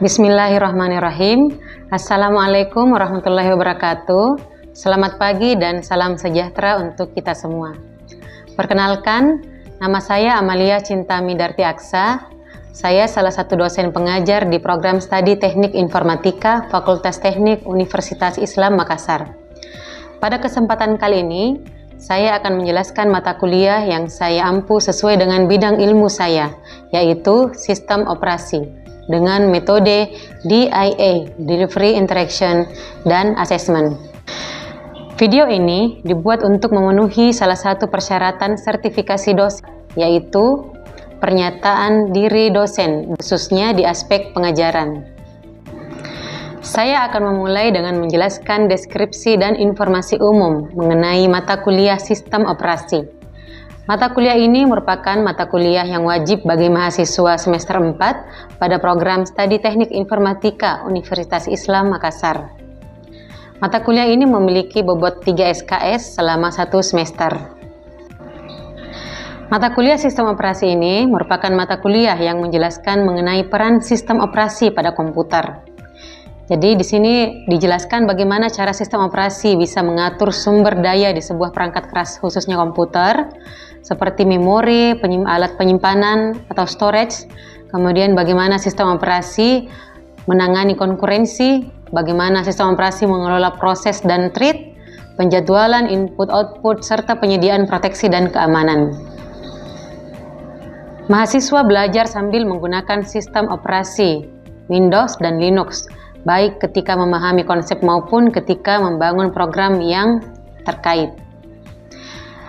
Bismillahirrahmanirrahim. Assalamualaikum warahmatullahi wabarakatuh. Selamat pagi dan salam sejahtera untuk kita semua. Perkenalkan, nama saya Amalia Cintami Darti Aksa. Saya salah satu dosen pengajar di program studi Teknik Informatika Fakultas Teknik Universitas Islam Makassar. Pada kesempatan kali ini, saya akan menjelaskan mata kuliah yang saya ampu sesuai dengan bidang ilmu saya, yaitu Sistem Operasi, dengan metode DIA, Delivery Interaction dan Assessment. Video ini dibuat untuk memenuhi salah satu persyaratan sertifikasi dosen, yaitu pernyataan diri dosen, khususnya di aspek pengajaran. Saya akan memulai dengan menjelaskan deskripsi dan informasi umum mengenai mata kuliah Sistem Operasi. Mata kuliah ini merupakan mata kuliah yang wajib bagi mahasiswa semester 4 pada program studi Teknik Informatika Universitas Islam Makassar. Mata kuliah ini memiliki bobot 3 SKS selama 1 semester. Mata kuliah Sistem Operasi ini merupakan mata kuliah yang menjelaskan mengenai peran sistem operasi pada komputer. Jadi di sini dijelaskan bagaimana cara sistem operasi bisa mengatur sumber daya di sebuah perangkat keras khususnya komputer, seperti memori, alat penyimpanan atau storage, kemudian bagaimana sistem operasi menangani konkurensi, bagaimana sistem operasi mengelola proses dan thread, penjadwalan input-output, serta penyediaan proteksi dan keamanan. Mahasiswa belajar sambil menggunakan sistem operasi Windows dan Linux, baik ketika memahami konsep maupun ketika membangun program yang terkait.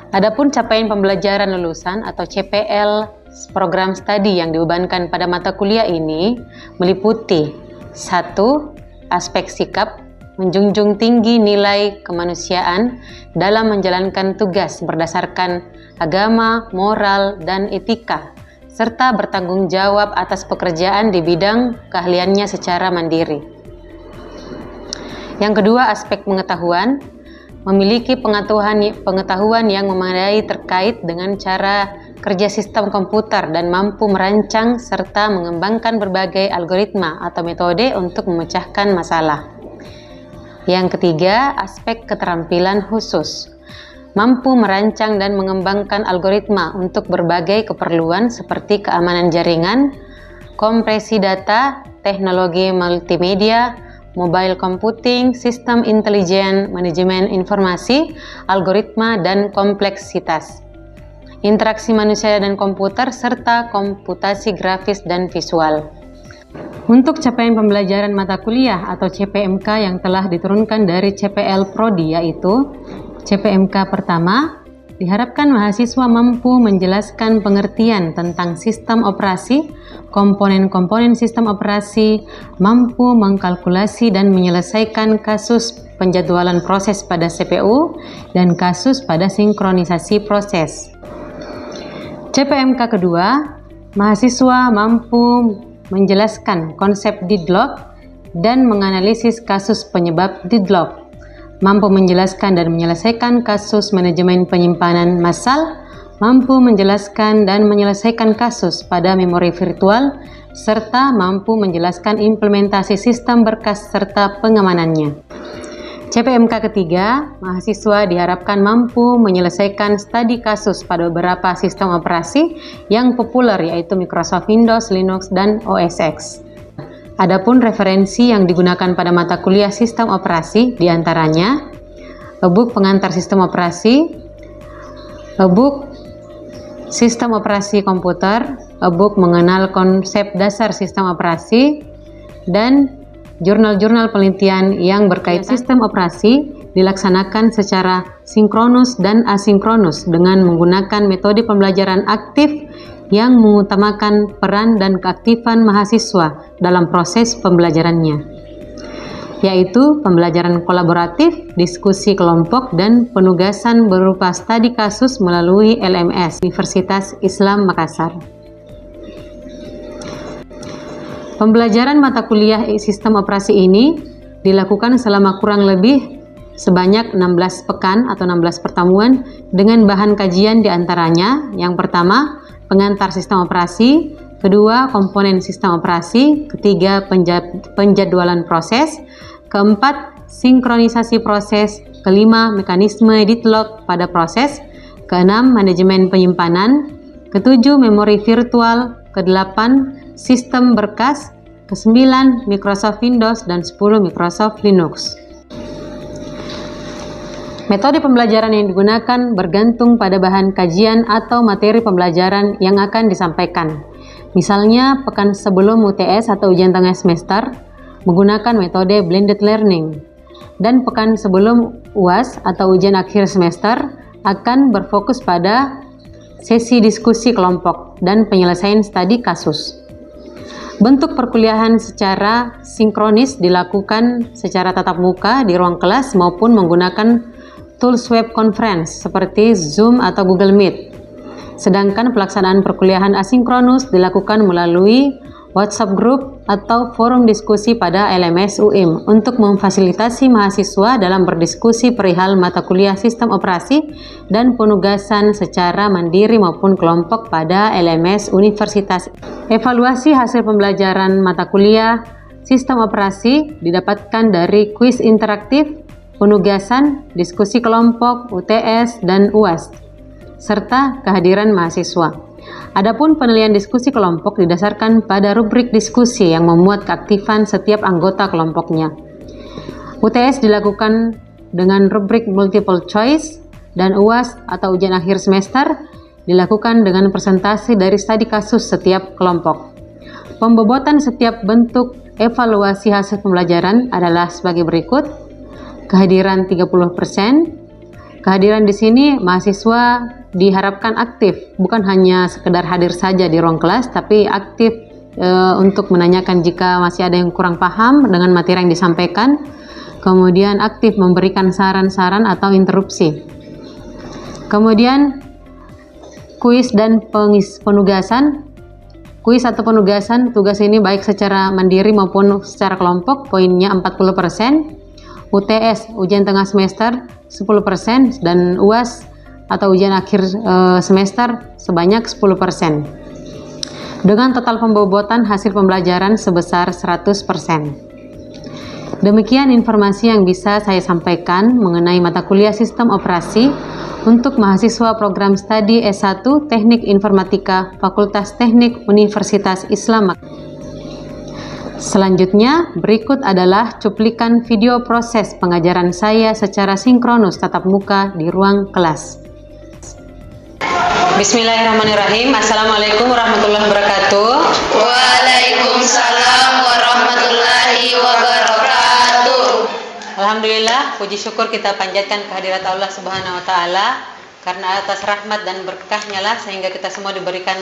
Adapun capaian pembelajaran lulusan atau CPL program studi yang dibebankan pada mata kuliah ini meliputi 1. Aspek sikap, menjunjung tinggi nilai kemanusiaan dalam menjalankan tugas berdasarkan agama, moral, dan etika, serta bertanggung jawab atas pekerjaan di bidang keahliannya secara mandiri. Yang kedua, aspek pengetahuan, memiliki pengetahuan yang memadai terkait dengan cara kerja sistem komputer dan mampu merancang serta mengembangkan berbagai algoritma atau metode untuk memecahkan masalah. Yang ketiga, aspek keterampilan khusus, mampu merancang dan mengembangkan algoritma untuk berbagai keperluan seperti keamanan jaringan, kompresi data, teknologi multimedia, mobile computing, sistem intelijen, manajemen informasi, algoritma, dan kompleksitas, interaksi manusia dan komputer, serta komputasi grafis dan visual. Untuk capaian pembelajaran mata kuliah atau CPMK yang telah diturunkan dari CPL Prodi, yaitu CPMK pertama, diharapkan mahasiswa mampu menjelaskan pengertian tentang sistem operasi, komponen-komponen sistem operasi, mampu mengkalkulasi dan menyelesaikan kasus penjadwalan proses pada CPU, dan kasus pada sinkronisasi proses. CPMK kedua, mahasiswa mampu menjelaskan konsep deadlock dan menganalisis kasus penyebab deadlock, mampu menjelaskan dan menyelesaikan kasus manajemen penyimpanan massal, mampu menjelaskan dan menyelesaikan kasus pada memori virtual, serta mampu menjelaskan implementasi sistem berkas serta pengamanannya. CPMK ketiga, mahasiswa diharapkan mampu menyelesaikan studi kasus pada beberapa sistem operasi yang populer, yaitu Microsoft Windows, Linux, dan OS X. Adapun referensi yang digunakan pada mata kuliah sistem operasi diantaranya e-book pengantar sistem operasi, e-book sistem operasi komputer, e-book mengenal konsep dasar sistem operasi, dan jurnal-jurnal penelitian yang berkaitan. Sistem operasi dilaksanakan secara sinkronus dan asinkronus dengan menggunakan metode pembelajaran aktif yang mengutamakan peran dan keaktifan mahasiswa dalam proses pembelajarannya, yaitu pembelajaran kolaboratif, diskusi kelompok, dan penugasan berupa studi kasus melalui LMS Universitas Islam Makassar. Pembelajaran mata kuliah sistem operasi ini dilakukan selama kurang lebih sebanyak 16 pekan atau 16 pertemuan dengan bahan kajian diantaranya yang pertama, pengantar sistem operasi, kedua komponen sistem operasi, ketiga penjadwalan proses, keempat sinkronisasi proses, kelima mekanisme deadlock pada proses, keenam manajemen penyimpanan, ketujuh memori virtual, kedelapan sistem berkas, kesembilan Microsoft Windows, dan 10 Microsoft Linux. Metode pembelajaran yang digunakan bergantung pada bahan kajian atau materi pembelajaran yang akan disampaikan. Misalnya, pekan sebelum UTS atau ujian tengah semester menggunakan metode blended learning, dan pekan sebelum UAS atau ujian akhir semester akan berfokus pada sesi diskusi kelompok dan penyelesaian studi kasus. Bentuk perkuliahan secara sinkronis dilakukan secara tatap muka di ruang kelas maupun menggunakan tools web conference seperti Zoom atau Google Meet. Sedangkan pelaksanaan perkuliahan asinkronus dilakukan melalui WhatsApp group atau forum diskusi pada LMS UIM untuk memfasilitasi mahasiswa dalam berdiskusi perihal mata kuliah sistem operasi dan penugasan secara mandiri maupun kelompok pada LMS Universitas. Evaluasi hasil pembelajaran mata kuliah sistem operasi didapatkan dari kuis interaktif, penugasan, diskusi kelompok, UTS, dan UAS, serta kehadiran mahasiswa. Adapun penilaian diskusi kelompok didasarkan pada rubrik diskusi yang memuat keaktifan setiap anggota kelompoknya. UTS dilakukan dengan rubrik multiple choice, dan UAS atau ujian akhir semester dilakukan dengan presentasi dari studi kasus setiap kelompok. Pembobotan setiap bentuk evaluasi hasil pembelajaran adalah sebagai berikut. Kehadiran 30%. Kehadiran di sini mahasiswa diharapkan aktif, bukan hanya sekedar hadir saja di ruang kelas, tapi aktif untuk menanyakan jika masih ada yang kurang paham dengan materi yang disampaikan, kemudian aktif memberikan saran-saran atau interupsi. Kemudian kuis dan penugasan. Kuis atau penugasan tugas ini baik secara mandiri maupun secara kelompok, poinnya 40%. UTS, ujian tengah semester, 10%, dan UAS atau ujian akhir semester sebanyak 10%. Dengan total pembobotan hasil pembelajaran sebesar 100%. Demikian informasi yang bisa saya sampaikan mengenai mata kuliah sistem operasi untuk mahasiswa program studi S1 Teknik Informatika Fakultas Teknik Universitas Islam. Selanjutnya, berikut adalah cuplikan video proses pengajaran saya secara sinkronus tatap muka di ruang kelas. Bismillahirrahmanirrahim. Assalamualaikum warahmatullahi wabarakatuh. Waalaikumsalam warahmatullahi wabarakatuh. Alhamdulillah, puji syukur kita panjatkan kehadirat Allah Subhanahu wa taala karena atas rahmat dan berkahnya lah sehingga kita semua diberikan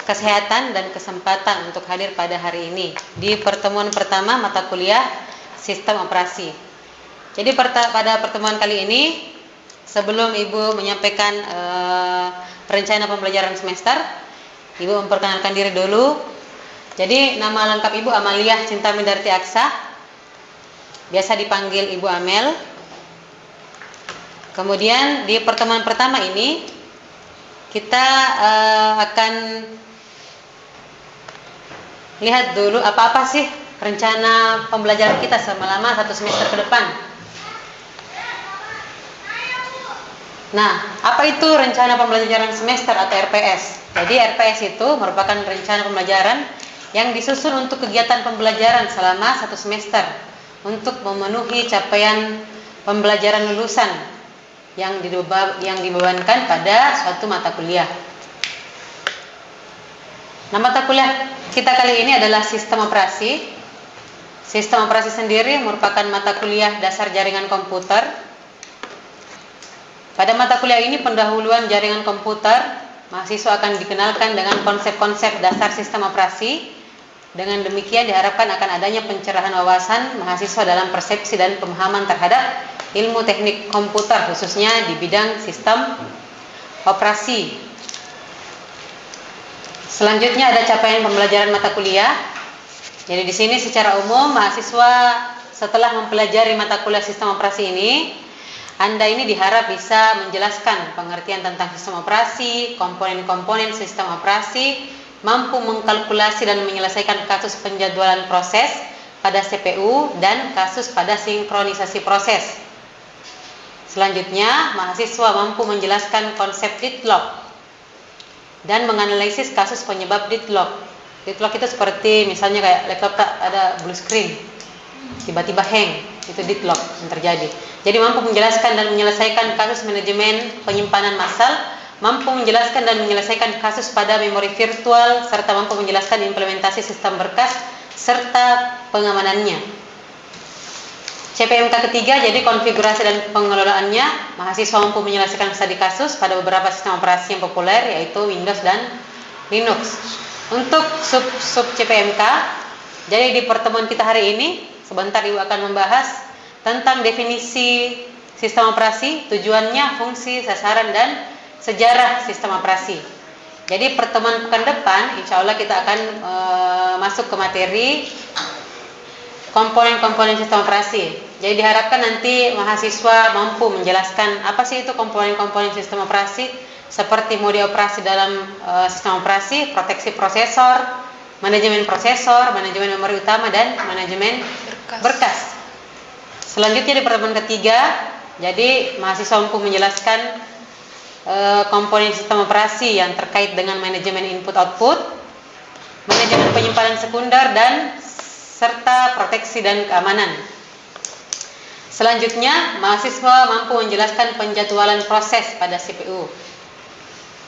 kesehatan dan kesempatan untuk hadir pada hari ini di pertemuan pertama mata kuliah sistem operasi. Jadi pada pertemuan kali ini, sebelum Ibu menyampaikan rencana pembelajaran semester, Ibu memperkenalkan diri dulu. Jadi nama lengkap Ibu Amalia Cinta Mindarti Aksa, biasa dipanggil Ibu Amel. Kemudian di pertemuan pertama ini kita akan lihat dulu apa-apa sih rencana pembelajaran kita selama 1 semester ke depan. Nah, apa itu rencana pembelajaran semester atau RPS? Jadi RPS itu merupakan rencana pembelajaran yang disusun untuk kegiatan pembelajaran selama 1 semester untuk memenuhi capaian pembelajaran lulusan yang dibebankan pada suatu mata kuliah. Nah, mata kuliah kita kali ini adalah sistem operasi. Sistem operasi sendiri merupakan mata kuliah dasar jaringan komputer. Pada mata kuliah ini pendahuluan jaringan komputer, mahasiswa akan dikenalkan dengan konsep-konsep dasar sistem operasi. Dengan demikian diharapkan akan adanya pencerahan wawasan mahasiswa dalam persepsi dan pemahaman terhadap ilmu teknik komputer, khususnya di bidang sistem operasi. Selanjutnya ada capaian pembelajaran mata kuliah. Jadi di sini secara umum mahasiswa setelah mempelajari mata kuliah sistem operasi ini, Anda ini diharap bisa menjelaskan pengertian tentang sistem operasi, komponen-komponen sistem operasi, mampu mengkalkulasi dan menyelesaikan kasus penjadwalan proses pada CPU dan kasus pada sinkronisasi proses. Selanjutnya, mahasiswa mampu menjelaskan konsep deadlock dan menganalisis kasus penyebab deadlock. Deadlock itu seperti misalnya kayak laptop tak ada blue screen, tiba-tiba hang, itu deadlock yang terjadi. Jadi mampu menjelaskan dan menyelesaikan kasus manajemen penyimpanan massal, mampu menjelaskan dan menyelesaikan kasus pada memori virtual, serta mampu menjelaskan implementasi sistem berkas serta pengamanannya. CPMK ketiga, jadi konfigurasi dan pengelolaannya, mahasiswa mampu menyelesaikan studi kasus pada beberapa sistem operasi yang populer, yaitu Windows dan Linux. Untuk sub CPMK, jadi di pertemuan kita hari ini, sebentar Ibu akan membahas tentang definisi sistem operasi, tujuannya, fungsi, sasaran, dan sejarah sistem operasi. Jadi pertemuan pekan depan, insya Allah kita akan masuk ke materi komponen-komponen sistem operasi. Jadi diharapkan nanti mahasiswa mampu menjelaskan apa sih itu komponen-komponen sistem operasi, seperti mode operasi dalam sistem operasi, proteksi prosesor, manajemen memori utama, dan manajemen berkas. Selanjutnya di pertemuan ketiga, jadi mahasiswa mampu menjelaskan komponen sistem operasi yang terkait dengan manajemen input-output, manajemen penyimpanan sekunder, dan serta proteksi dan keamanan. Selanjutnya, mahasiswa mampu menjelaskan penjadwalan proses pada CPU.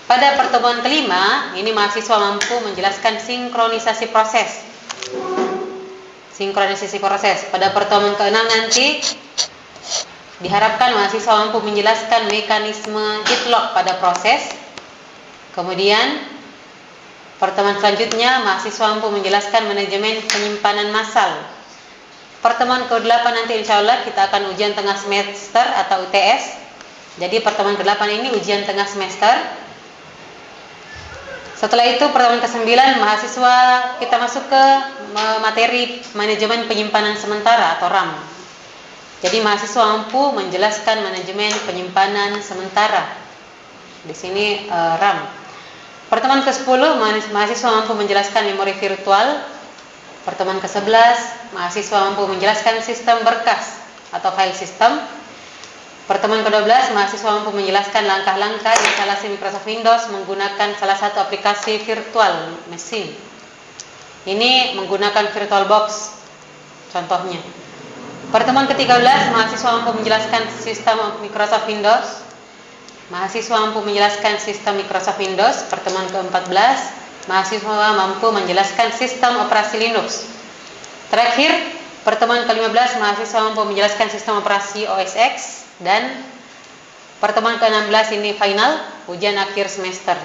Pada pertemuan kelima, ini mahasiswa mampu menjelaskan sinkronisasi proses. Pada pertemuan keenam nanti, diharapkan mahasiswa mampu menjelaskan mekanisme deadlock pada proses. Kemudian, pertemuan selanjutnya, mahasiswa mampu menjelaskan manajemen penyimpanan massal. Pertemuan ke-8 nanti insya Allah kita akan ujian tengah semester atau UTS. Jadi pertemuan ke-8 ini ujian tengah semester. Setelah itu pertemuan ke-9 mahasiswa kita masuk ke materi manajemen penyimpanan sementara atau RAM. Jadi mahasiswa mampu menjelaskan manajemen penyimpanan sementara. Di sini RAM. Pertemuan ke-10 mahasiswa mampu menjelaskan memori virtual. Pertemuan ke-11 mahasiswa mampu menjelaskan sistem berkas atau file system. Pertemuan ke-12 mahasiswa mampu menjelaskan langkah-langkah instalasi Microsoft Windows menggunakan salah satu aplikasi virtual machine. Ini menggunakan VirtualBox contohnya. Pertemuan ke-13 mahasiswa mampu menjelaskan sistem Microsoft Windows. Mahasiswa mampu menjelaskan sistem Microsoft Windows. Pertemuan ke-14 mahasiswa mampu menjelaskan sistem operasi Linux. Terakhir, pertemuan ke-15 mahasiswa mampu menjelaskan sistem operasi OS X, dan pertemuan ke-16 ini final, ujian akhir semester.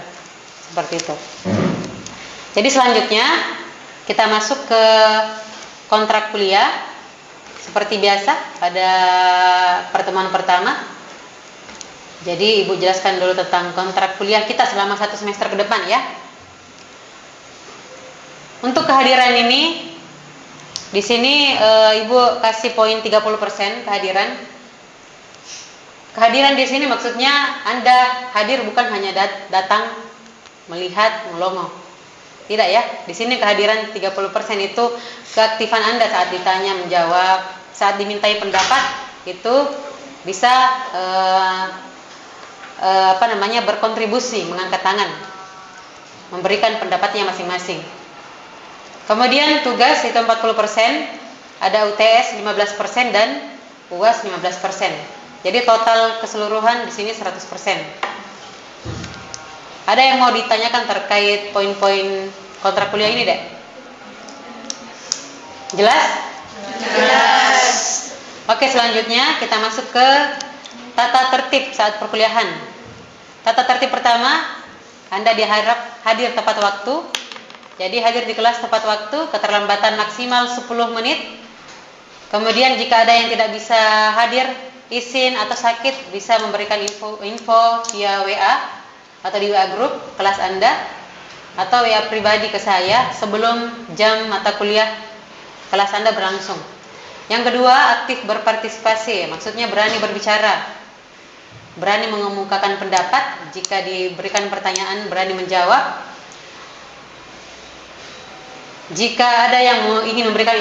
Seperti itu. Jadi selanjutnya kita masuk ke kontrak kuliah. Seperti biasa pada pertemuan pertama. Jadi Ibu jelaskan dulu tentang kontrak kuliah kita selama 1 semester ke depan ya. Untuk kehadiran ini, di sini Ibu kasih poin 30% kehadiran. Kehadiran di sini maksudnya Anda hadir bukan hanya datang, melihat, melongo. Tidak ya. Di sini kehadiran 30% itu keaktifan Anda saat ditanya menjawab, saat dimintai pendapat itu bisa berkontribusi, mengangkat tangan, memberikan pendapatnya masing-masing. Kemudian tugas itu 40%, ada UTS 15% dan UAS 15%. Jadi total keseluruhan di sini 100%. Ada yang mau ditanyakan terkait poin-poin kontrak kuliah ini, Dek? Jelas? Jelas. Oke, selanjutnya kita masuk ke tata tertib saat perkuliahan. Tata tertib pertama, Anda diharap hadir tepat waktu. Jadi hadir di kelas tepat waktu, keterlambatan maksimal 10 menit. Kemudian jika ada yang tidak bisa hadir, izin atau sakit, bisa memberikan info via WA atau di WA grup kelas Anda atau WA pribadi ke saya sebelum jam mata kuliah kelas Anda berlangsung. Yang kedua, aktif berpartisipasi, maksudnya berani berbicara, berani mengemukakan pendapat, jika diberikan pertanyaan berani menjawab. Jika ada yang ingin memberikan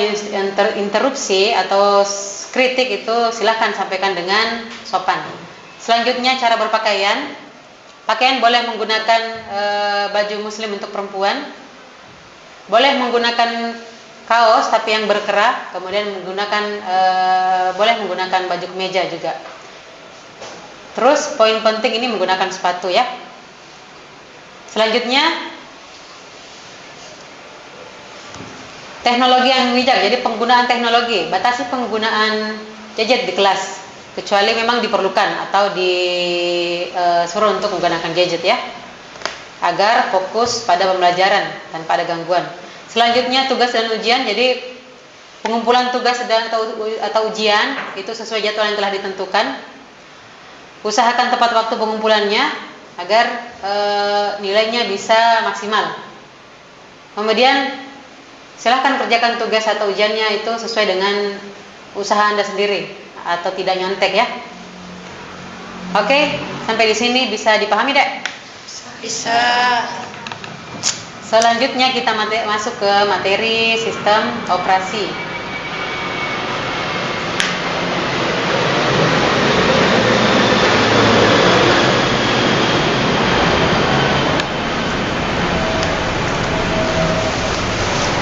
interupsi atau kritik itu silahkan sampaikan dengan sopan. Selanjutnya cara berpakaian. Pakaian boleh menggunakan baju muslim untuk perempuan. Boleh menggunakan kaos tapi yang berkerah, kemudian boleh menggunakan baju kemeja juga. Terus poin penting ini menggunakan sepatu ya. Selanjutnya teknologi yang bijak, jadi penggunaan teknologi. Batasi penggunaan gadget di kelas, kecuali memang diperlukan atau disuruh untuk menggunakan gadget ya, agar fokus pada pembelajaran tanpa ada gangguan. Selanjutnya tugas dan ujian, jadi pengumpulan tugas atau ujian itu sesuai jadwal yang telah ditentukan. Usahakan tepat waktu pengumpulannya agar nilainya bisa maksimal. Kemudian silahkan kerjakan tugas atau ujiannya itu sesuai dengan usaha Anda sendiri atau tidak nyontek ya. Oke, sampai di sini bisa dipahami, Dek? Bisa. Selanjutnya kita masuk ke materi sistem operasi.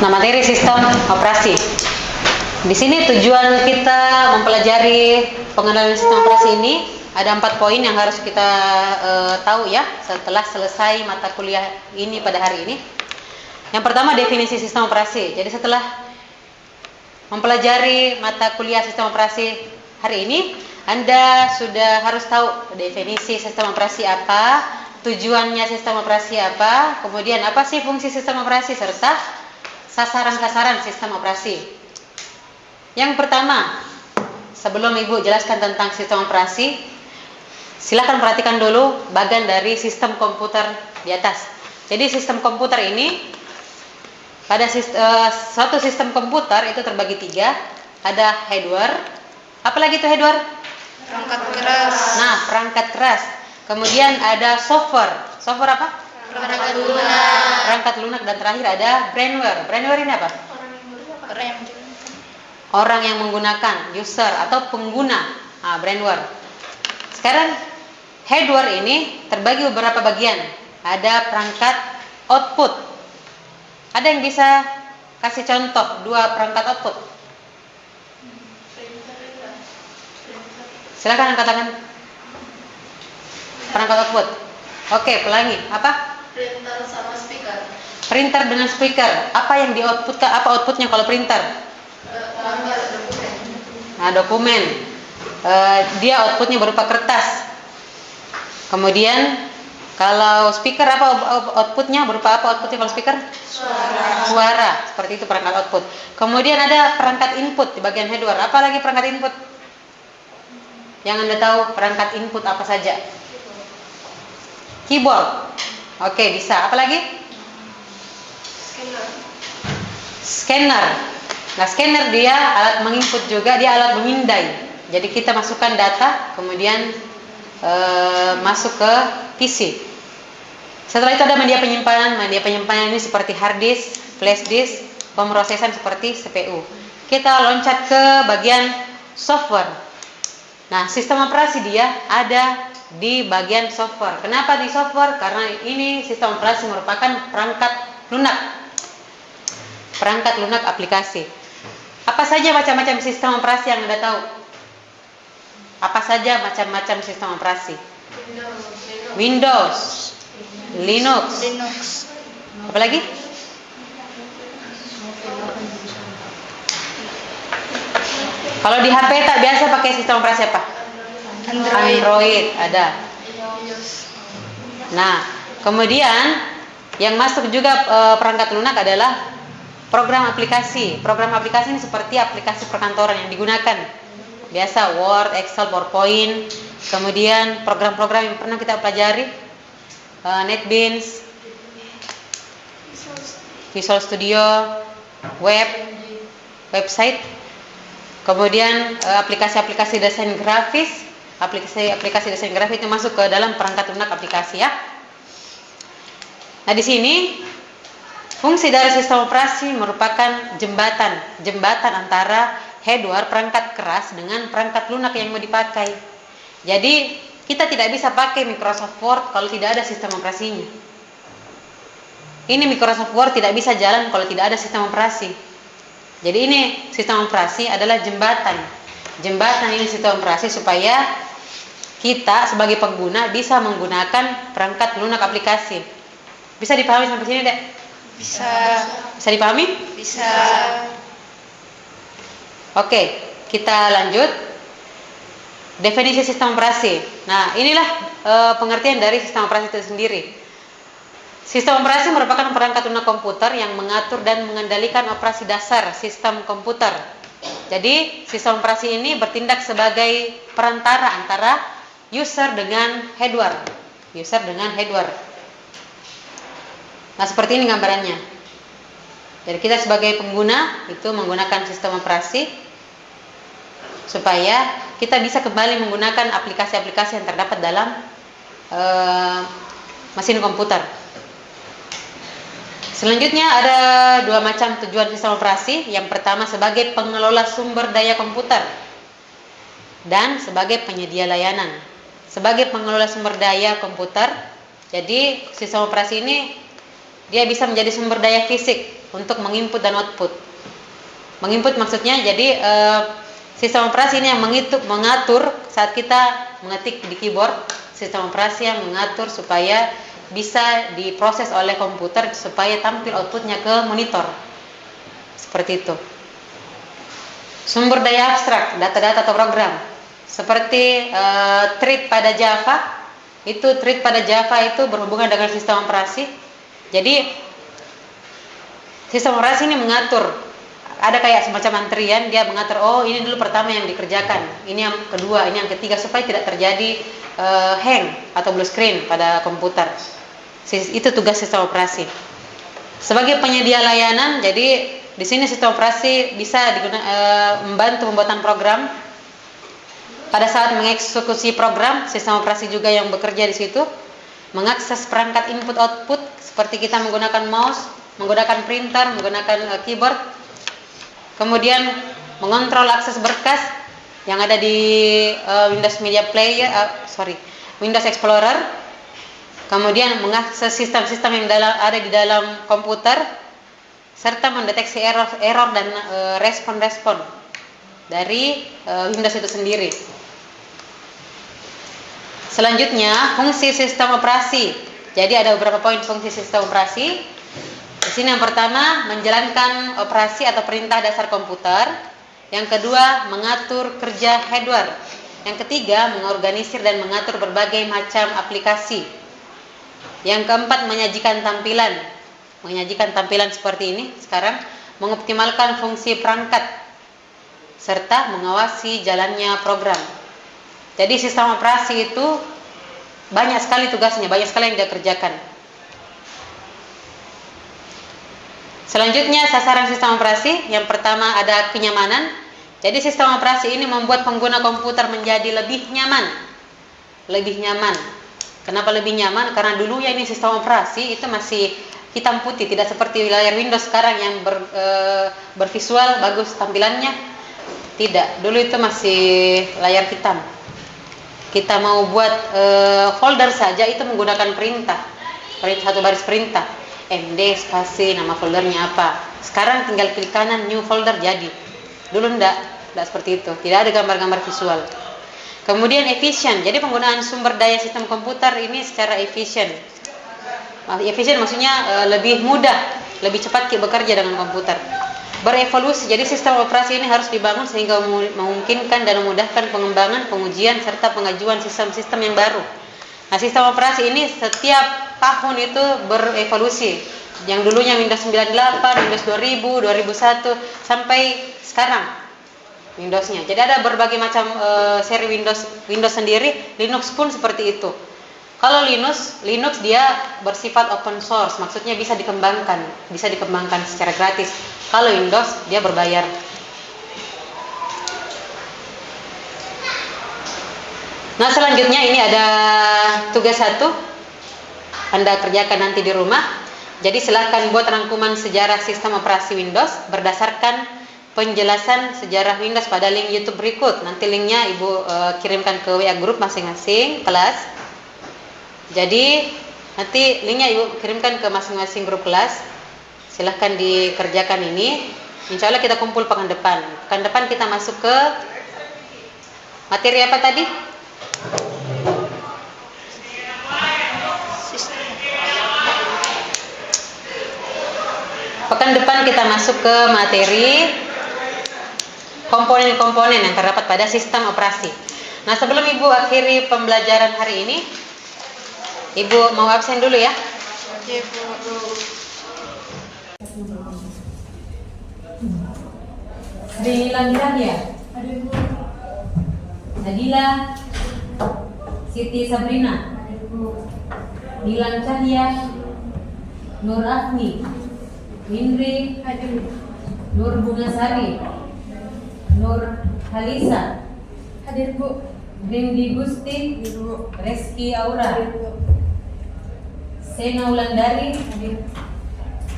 Nah, materi sistem operasi. Di sini tujuan kita mempelajari pengenalan sistem operasi ini ada 4 poin yang harus kita tahu ya setelah selesai mata kuliah ini pada hari ini. Yang pertama, definisi sistem operasi. Jadi setelah mempelajari mata kuliah sistem operasi hari ini, Anda sudah harus tahu definisi sistem operasi apa, tujuannya sistem operasi apa, kemudian apa sih fungsi sistem operasi, serta sasaran-sasaran sistem operasi. Yang pertama, sebelum Ibu jelaskan tentang sistem operasi, silakan perhatikan dulu bagian dari sistem komputer di atas. Jadi sistem komputer ini, pada suatu sistem komputer itu terbagi 3. Ada hardware. Apalagi itu hardware? Perangkat keras. Nah, perangkat keras. Kemudian ada software. Software apa? Perangkat lunak. Perangkat lunak, dan terakhir ada brainware. Brainware ini apa? Orang yang menggunakan, user atau pengguna. Brainware. Sekarang hardware ini terbagi beberapa bagian. Ada perangkat output. Ada yang bisa kasih contoh 2 perangkat output? Silakan angkat tangan. Perangkat output. Oke, pelangi. Apa? Printer sama speaker. Printer dengan speaker. Apa yang di outputkan? Apa outputnya kalau printer? Dokumen. Nah, dokumen. Dia outputnya berupa kertas. Kemudian kalau speaker, apa outputnya? Berupa apa outputnya kalau speaker? Suara. Seperti itu perangkat output. Kemudian ada perangkat input di bagian hardware. Apa lagi perangkat input? Yang Anda tahu perangkat input apa saja? Keyboard. Oke, bisa. Apa lagi? Scanner. Nah, scanner dia alat menginput juga, dia alat memindai. Jadi kita masukkan data, kemudian masuk ke PC. Setelah itu ada media penyimpanan. Media penyimpanan ini seperti hard disk, flash disk, pemrosesan seperti CPU. Kita loncat ke bagian software. Nah, sistem operasi dia ada di bagian software. Kenapa di software? Karena ini sistem operasi merupakan perangkat lunak. Perangkat lunak aplikasi. Apa saja macam-macam sistem operasi yang Anda tahu? Apa saja macam-macam sistem operasi? Windows, Linux. Apa lagi? Kalau di HP tak biasa pakai sistem operasi apa? Android ada. Nah, kemudian yang masuk juga perangkat lunak adalah program aplikasi. Program aplikasi ini seperti aplikasi perkantoran yang digunakan. Biasa Word, Excel, PowerPoint. Kemudian program-program yang pernah kita pelajari, NetBeans, Visual Studio, website. Kemudian aplikasi-aplikasi desain grafis. Aplikasi desain grafis itu masuk ke dalam perangkat lunak aplikasi ya. Nah, di sini Fungsi dari sistem operasi merupakan jembatan antara hardware perangkat keras dengan perangkat lunak yang mau dipakai. Jadi kita tidak bisa pakai Microsoft Word kalau tidak ada sistem operasinya. Ini Microsoft Word tidak bisa jalan kalau tidak ada sistem operasi. Jadi ini sistem operasi adalah jembatan. Jembatan ini sistem operasi supaya kita sebagai pengguna bisa menggunakan perangkat lunak aplikasi. Bisa dipahami sampai sini, Dek? Bisa. Bisa dipahami? Bisa. Oke, kita lanjut. Definisi sistem operasi. Nah, inilah pengertian dari sistem operasi itu sendiri. Sistem operasi merupakan perangkat lunak komputer yang mengatur dan mengendalikan operasi dasar sistem komputer. Jadi, sistem operasi ini bertindak sebagai perantara antara user dengan hardware. User dengan hardware. Nah, seperti ini gambarannya. Jadi kita sebagai pengguna itu menggunakan sistem operasi supaya kita bisa kembali menggunakan aplikasi-aplikasi yang terdapat dalam mesin komputer. Selanjutnya ada dua macam tujuan sistem operasi. Yang pertama sebagai pengelola sumber daya komputer dan sebagai penyedia layanan. Sebagai pengelola sumber daya komputer, jadi sistem operasi ini dia bisa menjadi sumber daya fisik untuk menginput dan output. Menginput maksudnya jadi sistem operasi ini yang mengatur saat kita mengetik di keyboard. Sistem operasi yang mengatur supaya bisa diproses oleh komputer supaya tampil outputnya ke monitor. Seperti itu. Sumber daya abstrak, data-data atau program. Seperti thread pada Java. Thread pada Java itu berhubungan dengan sistem operasi. Jadi sistem operasi ini mengatur, ada kayak semacam antrian, dia mengatur, oh ini dulu pertama yang dikerjakan, ini yang kedua, ini yang ketiga, supaya tidak terjadi hang atau blue screen pada komputer. Itu tugas sistem operasi. Sebagai penyedia layanan, jadi di sini sistem operasi bisa membantu pembuatan program. Pada saat mengeksekusi program, sistem operasi juga yang bekerja di situ, mengakses perangkat input output seperti kita menggunakan mouse, menggunakan printer, menggunakan keyboard. Kemudian mengontrol akses berkas yang ada di Windows Media Player, Windows Explorer. Kemudian mengakses sistem-sistem yang ada di dalam komputer serta mendeteksi error dan respon-respon dari Windows itu sendiri. Selanjutnya, fungsi sistem operasi. Jadi ada beberapa poin fungsi sistem operasi. Di sini yang pertama, menjalankan operasi atau perintah dasar komputer. Yang kedua, mengatur kerja hardware. Yang ketiga, mengorganisir dan mengatur berbagai macam aplikasi. Yang keempat, menyajikan tampilan. Menyajikan tampilan seperti ini sekarang, mengoptimalkan fungsi perangkat serta mengawasi jalannya program. Jadi sistem operasi itu banyak sekali tugasnya, banyak sekali yang dia kerjakan. Selanjutnya sasaran sistem operasi. Yang pertama ada kenyamanan. Jadi sistem operasi ini membuat pengguna komputer menjadi lebih nyaman. Lebih nyaman. Kenapa lebih nyaman? Karena dulu ya ini sistem operasi itu masih hitam putih, tidak seperti layar Windows sekarang yang bervisual bagus tampilannya. Tidak, dulu itu masih layar hitam. Kita mau buat folder saja itu menggunakan perintah satu baris perintah, MD spasi nama foldernya apa. Sekarang tinggal klik kanan new folder jadi. Dulu enggak seperti itu, tidak ada gambar-gambar visual. Kemudian efisien, jadi penggunaan sumber daya sistem komputer ini secara efisien. Efisien maksudnya lebih mudah, lebih cepat bekerja dengan komputer. Berevolusi, jadi sistem operasi ini harus dibangun sehingga memungkinkan dan memudahkan pengembangan, pengujian, serta pengajuan sistem-sistem yang baru. Nah, sistem operasi ini setiap tahun itu berevolusi. Yang dulunya Windows 98, Windows 2000, 2001, sampai sekarang Windowsnya. Jadi ada berbagai macam seri Windows sendiri, Linux pun seperti itu. Kalau Linux dia bersifat open source, maksudnya bisa dikembangkan secara gratis. Kalau Windows dia berbayar. Nah, selanjutnya ini ada tugas 1. Anda kerjakan nanti di rumah. Jadi silahkan buat rangkuman sejarah sistem operasi Windows berdasarkan penjelasan sejarah Windows pada link YouTube berikut. Nanti linknya Ibu kirimkan ke WA grup masing-masing kelas. Jadi nanti linknya Ibu kirimkan ke masing-masing grup kelas. Silahkan dikerjakan ini. Insya Allah kita kumpul pekan depan. Pekan depan kita masuk ke materi apa tadi? Pekan depan kita masuk ke materi komponen-komponen yang terdapat pada sistem operasi. Nah, sebelum Ibu akhiri pembelajaran hari ini, Ibu mau absen dulu ya. Oke, Bu. Sri ya? Nadila, Siti Sabrina, Nilan Cahya, Nur Afni, Indri, Nur Bungasari, Nur Halisa, Hadir, Bu. Dendi Gusti, Reski Aura, Sena Wulandari,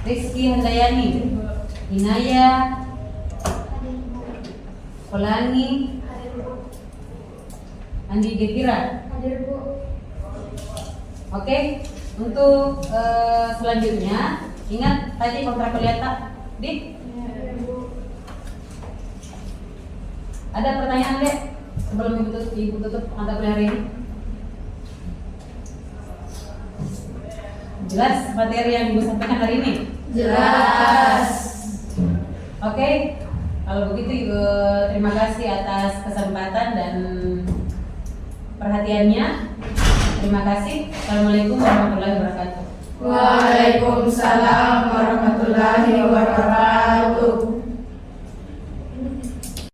Rizky Handayani, Inaya, Kolani, Andi Getira. Hadir, Bu. Oke, untuk selanjutnya ingat tadi kontrak kuliah di ada pertanyaan deh sebelum ibu tutup mata kuliah hari ini? Jelas materi yang ibu sampaikan hari ini? Jelas. Oke, kalau begitu Ibu terima kasih atas kesempatan dan perhatiannya. Terima kasih. Assalamualaikum warahmatullahi wabarakatuh. Waalaikumsalam warahmatullahi wabarakatuh.